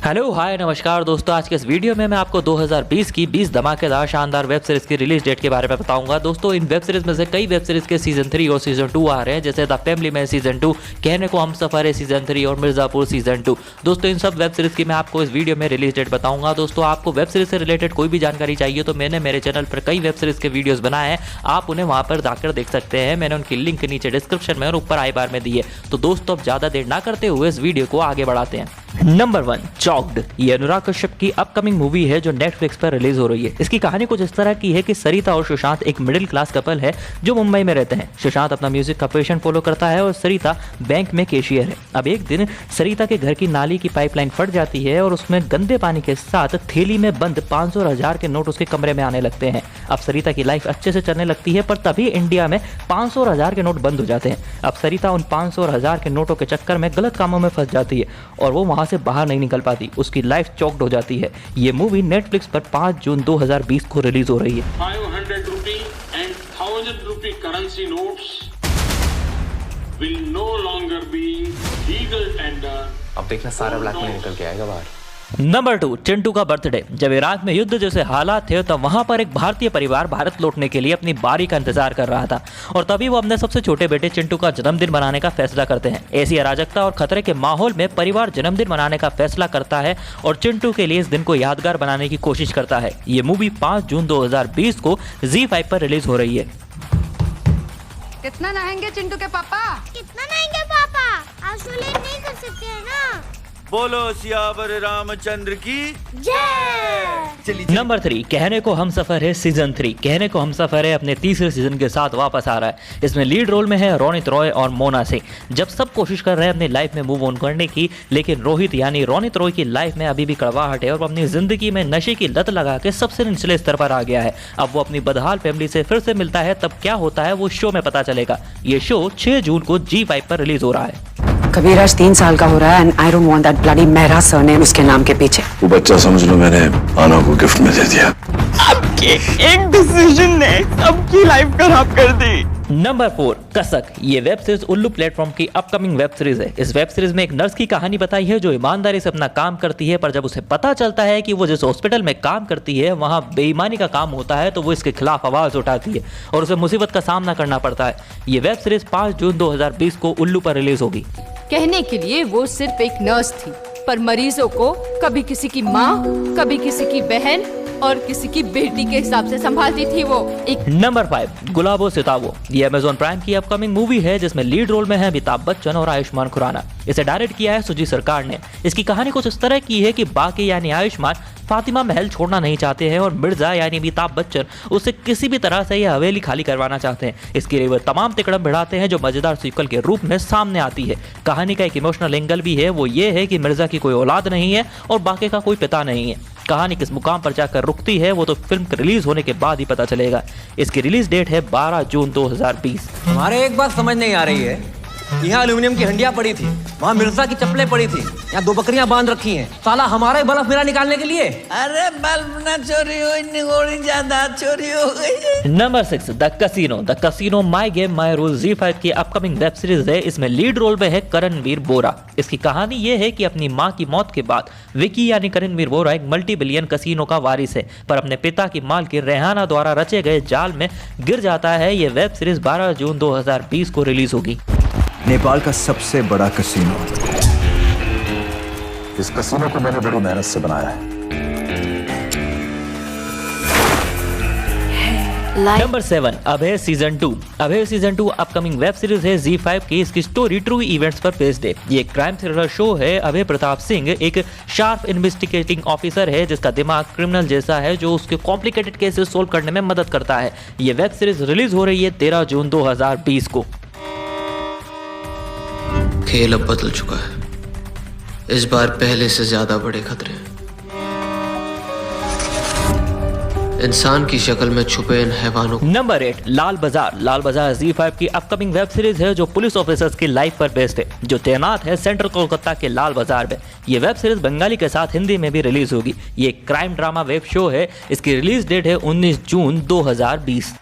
Hello hi नमस्कार दोस्तों, आज के इस वीडियो में मैं आपको 2020 की 20 धमाकेदार शानदार वेब सीरीज की रिलीज डेट के बारे में बताऊंगा। दोस्तों इन वेब सीरीज में से कई वेब सीरीज के सीजन 3 और सीजन 2 आ रहे हैं, जैसे द फैमिली मैन सीजन 2, कहने को हमसफर है सीजन 3 और मिर्जापुर सीजन 2। दोस्तों इन सब वेब सीरीज की मैं आपको इस वीडियो में रिलीज डेट बताऊंगा। दोस्तों आपको वेब सीरीज से रिलेटेड कोई भी जानकारी चाहिए तो मैंने मेरे चैनल पर कई वेब सीरीज के वीडियोस बनाए हैं, आप उन्हें वहां पर जाकर देख सकते हैं। मैंने उनकी लिंक नीचे डिस्क्रिप्शन में और ऊपर आई बार में दी है। तो दोस्तों अब ज्यादा देर ना करते हुए इस वीडियो को आगे बढ़ाते हैं। Number 1 choked. ये अनुराग कश्यप की अपकमिंग मूवी है जो नेटफ्लिक्स पर रिलीज हो रही है। इसकी कहानी कुछ इस तरह की है कि सरिता और सुशांत एक मिडिल क्लास कपल है जो मुंबई में रहते हैं। सुशांत अपना म्यूजिक का पैशन फॉलो करता है और सरिता बैंक में कैशियर है। अब एक दिन सरिता के घर की नाली की पाइपलाइन फट जाती है और उसमें गंदे पानी के साथ थैली में बंद 500 और 1000 के नोट उसके कमरे में आने लगते हैं। अब सरिता की लाइफ अच्छे से चलने लगती है, पर तभी इंडिया में 500 और 1000 के नोट बंद हो जाते हैं। अब सरिता उन 500 और 1000 के नोटों के चक्कर में गलत कामों में फंस जाती है और वो वहां से बाहर नहीं निकल पाती। उसकी लाइफ चॉक्ड हो जाती है। ये मूवी नेटफ्लिक्स पर 5 जून 2020 को रिलीज हो रही है। 500 rupee and 1000 rupee currency notes will no longer be legal tender। अब देखना सारा ब्लैक मनी निकल के आएगा बाहर। नंबर 2 चिंटू का बर्थडे। जब इराक में युद्ध जैसे हालात थे तब वहां पर एक भारतीय परिवार भारत लौटने के लिए अपनी बारी का इंतजार कर रहा था और तभी वो अपने सबसे छोटे बेटे चिंटू का जन्मदिन मनाने का फैसला करते हैं। ऐसी अराजकता और खतरे के माहौल में परिवार जन्मदिन मनाने का फैसला करता है और चिंटू के लिए इस दिन को यादगार बनाने की कोशिश करता है। ये मूवी 5 जून 2020 को ZEE5 पर रिलीज हो रही है। कितना नहाएंगे चिंटू के पापा? कितना नहाएंगे पापा? आप सो लेट नहीं कर सकते हैं ना। बोलो सियावर रामचंद्र की जय। नंबर 3 कहने को हमसफर है सीजन 3। कहने को हमसफर है अपने तीसरे सीजन के साथ वापस आ रहा है। इसमें लीड रोल में है रोनित रॉय और मोना सिंह। जब सब कोशिश कर रहे हैं अपनी लाइफ में मूव ऑन करने की, लेकिन रोहित यानी रोनित रॉय की लाइफ में अभी भी कड़वाहट है और अपनी जिंदगी में नशे की लत लगा के सबसे निचले स्तर पर आ गया है। अब वो अपनी बदहाल फैमिली से फिर से मिलता है, तब क्या होता है वो शो में पता चलेगा। ये शो 6 जून को ZEE5 पर रिलीज हो रहा है। कबीर आज 3 साल का हो रहा है and I don't want that bloody Mehra surname उसके नाम के पीछे। वो बच्चा समझ लो मैंने आना को गिफ्ट में दे दिया। आपके एक डिसीजन ने सबकी लाइफ खराब कर दी। नंबर 4 कसक। ये वेब सीरीज उल्लू प्लेटफॉर्म की अपकमिंग वेब सीरीज है। इस वेब सीरीज में एक नर्स की कहानी बताई है जो ईमानदारी से अपना काम करती है, पर जब उसे पता चलता है कि वो जिस हॉस्पिटल में काम करती है वहां बेईमानी का काम होता है तो वो इसके खिलाफ आवाज उठाती है और उसे मुसीबत का सामना करना पड़ता है। ये वेब सीरीज 5 जून 2020 को उल्लू पर रिलीज होगी। कहने के लिए वो सिर्फ एक नर्स थी, पर मरीजों को कभी किसी की माँ, कभी किसी की बहन और किसी की बेटी के हिसाब से संभालती थी वो एक। नंबर 5 गुलाबो सितावो। ये Amazon प्राइम की अपकमिंग मूवी है जिसमें लीड रोल में है अमिताभ बच्चन और आयुष्मान खुराना। इसे डायरेक्ट किया है सुजी सरकार ने। इसकी कहानी कुछ इस तरह की है कि बाकी यानी आयुष्मान फातिमा महल छोड़ना नहीं चाहते हैं और मिर्जा यानी अमिताभ बच्चन उसे किसी भी तरह से यह हवेली खाली करवाना चाहते हैं। इसके लिए वो तमाम तिकड़म भिड़ाते हैं जो मजेदार सीक्वल के रूप में सामने आती है। कहानी का एक इमोशनल एंगल भी है, वो ये है कि मिर्जा की कोई औलाद नहीं है और बाकी का कोई पिता नहीं है। कहानी किस मुकाम पर जाकर रुकती है वो तो फिल्म रिलीज होने के बाद ही पता चलेगा। इसकी रिलीज डेट है 12 जून 2020। हमारे एक बात समझ नहीं आ रही है, यहाँ एल्यूमिनियम की हंडिया पड़ी थी, वहाँ मिर्जा की चप्पलें पड़ी थी, यहाँ 2 बकरियां बांध रखी हैं, साला हमारा ही बल्ब मेरा निकालने के लिए। अरे बल्ब ना चोरी हुई, निगोड़ी ज्यादा चोरी हो गई। Number 6 the casino. The casino my game my rule ZEE5 की अपकमिंग वेब सीरीज है। इसमें लीड रोल में है करणवीर बोरा। इसकी कहानी ये है कि अपनी माँ की मौत के बाद विकी यानी करणवीर बोरा एक मल्टी बिलियन कसिनो का वारिस है, पर अपने पिता की मालकिन रेहाना द्वारा रचे गए जाल में गिर जाता है। ये वेब सीरीज 12 जून 2020 को रिलीज होगी। नेपाल का सबसे बड़ा कसिनो। इस कसिनो को मैंने बड़ी मेहनत से बनाया है। नंबर 7 अभय सीजन 2। अभय सीजन 2 अपकमिंग वेब सीरीज है ZEE5 की। इसकी स्टोरी ट्रू इवेंट्स पर बेस्ड है। ये एक क्राइम थ्रिलर शो है। अभय प्रताप सिंह एक शार्प इन्वेस्टिगेटिंग ऑफिसर है जिसका दिमाग क्रिमिनल जैसा है जो उसके कॉम्प्लिकेटेड केसेस सोल्व करने में मदद करता है। ये वेब सीरीज रिलीज हो रही है 13 जून 2020 को। खेल अब बदल चुका है। इस बार पहले से ज्यादा बड़े खतरे हैं। इंसान की शक्ल में छुपे इन हैवानों। नंबर 8 लाल बाजार। लाल बाजार ZEE5 की अपकमिंग वेब सीरीज है जो पुलिस ऑफिसर्स की लाइफ पर बेस्ड है जो तैनात है सेंट्रल कोलकाता के लाल बाजार में। ये वेब सीरीज बंगाली के साथ हिंदी में भी रिलीज होगी। ये क्राइम ड्रामा वेब शो है। इसकी रिलीज डेट है 19 जून 2020।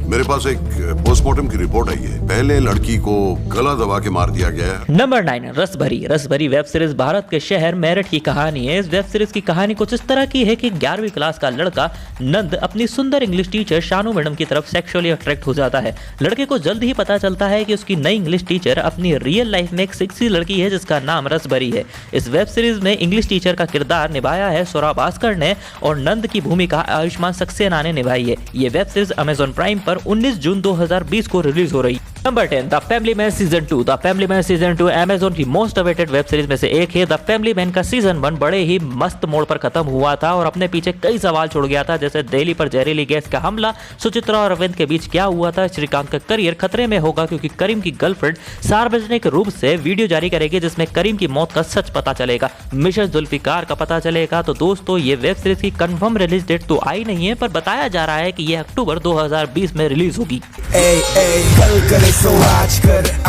मेरे पास एक पोस्टमार्टम की रिपोर्ट आई है। पहले लड़की को गला दबा के मार दिया गया है। नंबर 9 रसभरी वेब सीरीज भारत के शहर मेरठ की कहानी है। इस वेब सीरीज की कहानी कुछ इस तरह की है कि 11वीं क्लास का लड़का नंद अपनी सुंदर इंग्लिश टीचर शानू मैडम की तरफ सेक्सुअली अट्रैक्ट हो जाता है। लड़के को जल्द ही पता चलता है कि उसकी नई इंग्लिश टीचर अपनी रियल लाइफ में एक सेक्सी लड़की है जिसका नाम रसभरी है। इस वेब सीरीज में इंग्लिश टीचर का किरदार निभाया है स्वरा भास्कर ने और नंद की भूमिका आयुष्मान सक्सेना ने निभाई है। ये वेब सीरीज अमेज़न प्राइम पर 19 जून 2020 को रिलीज हो रही है। Number 10 the family man season 2। The family man season 2 Amazon की मोस्ट अवेटेड वेब सीरीज में से एक है। द फैमिली मैन का सीजन 1 बड़े ही मस्त मोड़ पर खत्म हुआ था और अपने पीछे कई सवाल छोड़ गया था, जैसे दिल्ली पर जहरीली गैस का हमला, सुचित्रा और अरविंद के बीच क्या हुआ था, श्रीकांत का करियर खतरे में होगा क्योंकि करीम की गर्लफ्रेंड सार्वजनिक रूप से वीडियो जारी करेगी जिसमें करीम की मौत का सच पता चलेगा, मिसेस जुल्फिकार का पता चलेगा। तो दोस्तों ये वेब सीरीज की कंफर्म रिलीज डेट तो आई नहीं है, पर बताया जा रहा है कि ये अक्टूबर 2020 में रिलीज होगी। कल करे सो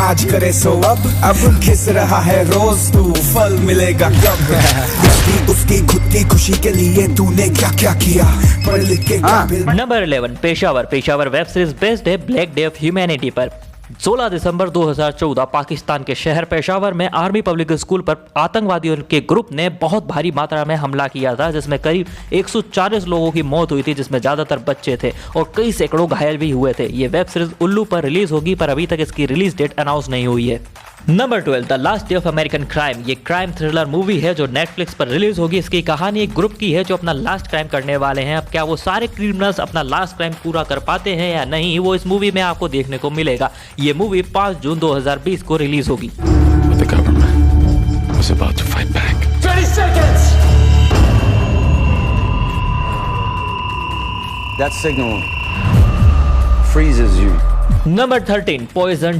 आज करे सो अब घिस रहा है रोज तू, फल मिलेगा कब? उसकी खुद की खुशी के लिए तूने क्या क्या किया, पढ़ लिख के number 11 Peshawar web series based है ब्लैक डे ऑफ ह्यूमैनिटी पर। 16 दिसंबर 2014 पाकिस्तान के शहर पेशावर में आर्मी पब्लिक स्कूल पर आतंकवादियों के ग्रुप ने बहुत भारी मात्रा में हमला किया था जिसमें करीब 140 लोगों की मौत हुई थी, जिसमें ज्यादातर बच्चे थे और कई सैकड़ों घायल भी हुए थे। ये वेब सीरीज उल्लू पर रिलीज होगी, पर अभी तक इसकी रिलीज डेट अनाउंस नहीं हुई है। Number 12 the last day of American crime. ये क्राइम थ्रिलर मूवी है जो नेटफ्लिक्स पर रिलीज होगी। इसकी कहानी एक ग्रुप की है जो अपना लास्ट क्राइम करने वाले हैं। अब क्या वो सारे क्रिमिनल्स अपना लास्ट क्राइम पूरा कर पाते हैं या नहीं, वो इस मूवी में आपको देखने को मिलेगा। ये मूवी 5 जून 2020 को रिलीज होगी। नंबर 13 पॉइजन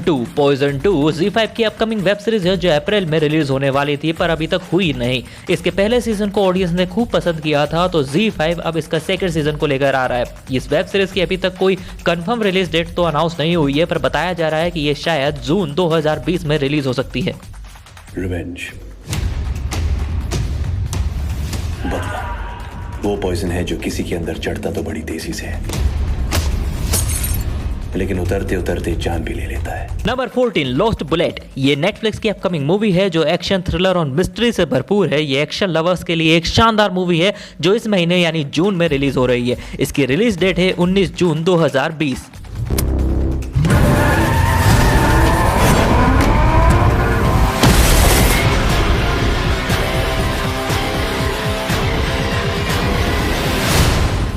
2 ZEE5 की अपकमिंग वेब सीरीज है जो अप्रैल में रिलीज होने वाली थी पर अभी तक हुई नहीं। इसके पहले सीजन को ऑडियंस ने खूब पसंद किया था, तो ZEE5 अब इसका सेकंड सीजन को लेकर आ रहा है। इस वेब सीरीज की अभी तक कोई कंफर्म रिलीज डेट तो अनाउंस नहीं हुई है, पर बताया जा रहा है कि ये शायद जून 2020 में रिलीज हो सकती है। रिवेंज, बदला, वो पॉइजन है जो किसी के अंदर चढ़ता तो बड़ी तेजी से है लेकिन उतरते उतरते जान भी ले लेता है। Number 14 lost bullet. ये नेटफ्लिक्स की अपकमिंग मूवी है जो एक्शन थ्रिलर और मिस्ट्री से भरपूर है। ये एक्शन लवर्स के लिए एक शानदार मूवी है जो इस महीने यानी जून में रिलीज हो रही है। इसकी रिलीज डेट है 19 जून 2020।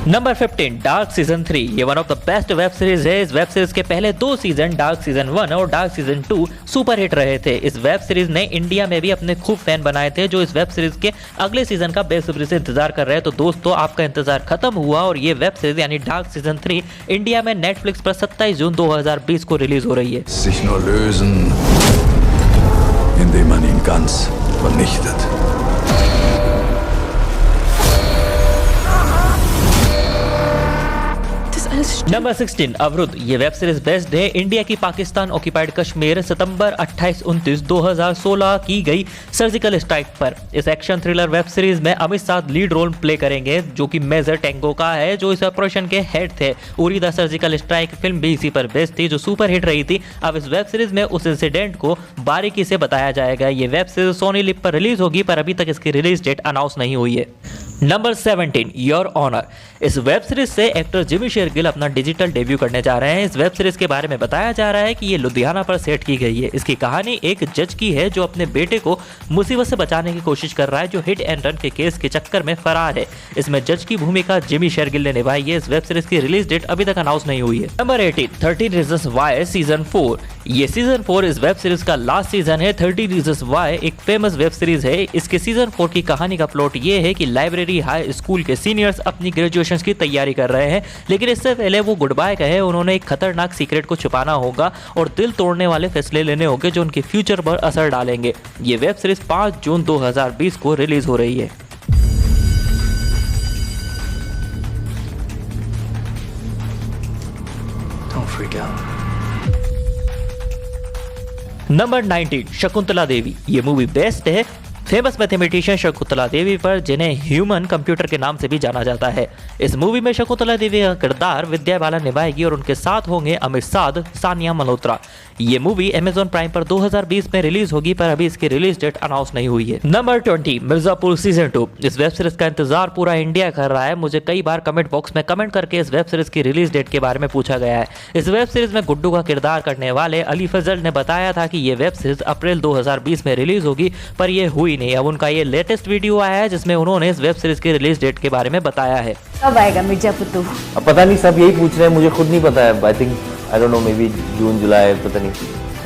Number 15 dark season 3। ये one of the best web series है। इस वेब सीरीज के पहले 2 सीजन डार्क सीजन 1 और डार्क सीजन 2 सुपर हिट रहे थे। इस वेब सीरीज ने इंडिया में भी अपने खूब फैन बनाए थे जो इस वेब सीरीज के अगले सीजन का बेसब्री से इंतजार कर रहे हैं। तो दोस्तों आपका इंतजार खत्म हुआ और ये वेब सीरीज यानी डार्क सीजन 3 इंडिया में नेटफ्लिक्स पर 27 जून 2020 को रिलीज हो रही है। Sich nur lösen, indem man ihn ganz vernichtet. Number 16 अवरुद्ध। ये वेब सीरीज बेस्ड है इंडिया की पाकिस्तान ऑक्यूपाइड कश्मीर सितंबर 28-29 2016 की गई सर्जिकल स्ट्राइक पर। इस एक्शन थ्रिलर वेब सीरीज में Amit Sadh lead role play करेंगे जो कि मेजर टेंगो का है जो इस ऑपरेशन के हेड थे। Uri the surgical strike film भी इसी पर बेस्ड थी जो सुपर हिट रही थी। अब इस वेब सीरीज में उस इंसिडेंट को बारीकी से बताया जाएगा। ये वेब सीरीज सोनी लिव पर रिलीज होगी पर अभी तक इसकी रिलीज डेट अनाउंस नहीं हुई है। Number 17 your honour. इस वेब सीरीज से एक्टर जिमी शेरगिल अपना डिजिटल डेब्यू करने जा रहे हैं। इस वेब सीरीज के बारे में बताया जा रहा है कि ये लुधियाना पर सेट की गई है। इसकी कहानी एक जज की है जो अपने बेटे को मुसीबत से बचाने की कोशिश कर रहा है जो हिट एंड रन के केस के चक्कर में फरार है। इसमें जज की भूमिका जिमी शेरगिल ने निभाई है। इस वेब सीरीज की रिलीज डेट अभी तक अनाउंस नहीं हुई है। Number 18 13 reasons why season 4। ये सीजन 4 इस वेब सीरीज का लास्ट सीजन है। 13 रीजंस व्हाई एक फेमस वेब सीरीज है। इसके सीजन 4 की कहानी का प्लॉट ये है कि लाइब्रेरी हाई स्कूल के सीनियर्स अपनी ग्रेजुएशन की तैयारी कर रहे हैं, लेकिन इससे पहले वो गुड बाय कहे उन्होंने एक खतरनाक सीक्रेट को छुपाना होगा और दिल तोड़ने वाले फैसले लेने होंगे जो उनके फ्यूचर पर असर डालेंगे। ये वेब सीरीज 5 जून 2020 को रिलीज हो रही है। नंबर 19 शकुंतला देवी। ये मूवी बेस्ट है फेमस मैथमेटिशियन शकुंतला देवी पर, जिन्हें ह्यूमन कंप्यूटर के नाम से भी जाना जाता है। इस मूवी में शकुंतला देवी का किरदार विद्या बालन निभाएगी और उनके साथ होंगे अमित साध, सानिया मल्होत्रा। ये मूवी अमेज़न प्राइम पर 2020 में रिलीज होगी, पर अभी इसकी रिलीज डेट अनाउंस नहीं हुई है। Number 20 Mirzapur season 2। इस वेब सीरीज का इंतजार पूरा इंडिया कर रहा है। मुझे कई बार कमेंट बॉक्स में कमेंट करके इस वेब सीरीज की रिलीज डेट के बारे में पूछा गया है। इस वेब सीरीज में गुड्डू का किरदार करने वाले अली फजल ने बताया था कि ये वेब सीरीज अप्रैल 2020 में रिलीज होगी, पर ये हुई नहीं। अब उनका ये लेटेस्ट वीडियो आया है जिसमें उन्होंने इस वेब सीरीज की रिलीज डेट के बारे में बताया है। कब आएगा मिर्जापुर 2? अब पता नहीं, सब यही पूछ रहे हैं, मुझे खुद नहीं पता है। I think I don't know, maybe June July, पता नहीं,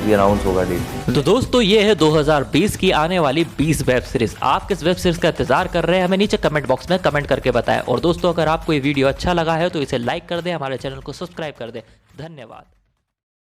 ये अनाउंस होगा डेट। तो दोस्तों ये है 2020 की आने वाली 20 वेब सीरीज। आप किस वेब सीरीज का इंतजार कर रहे हैं हमें नीचे कमेंट बॉक्स में कमेंट करके बताएं। और दोस्तों अगर आपको ये वीडियो अच्छा लगा है तो इसे लाइक कर दें, हमारे चैनल को सब्सक्राइब कर दें। धन्यवाद।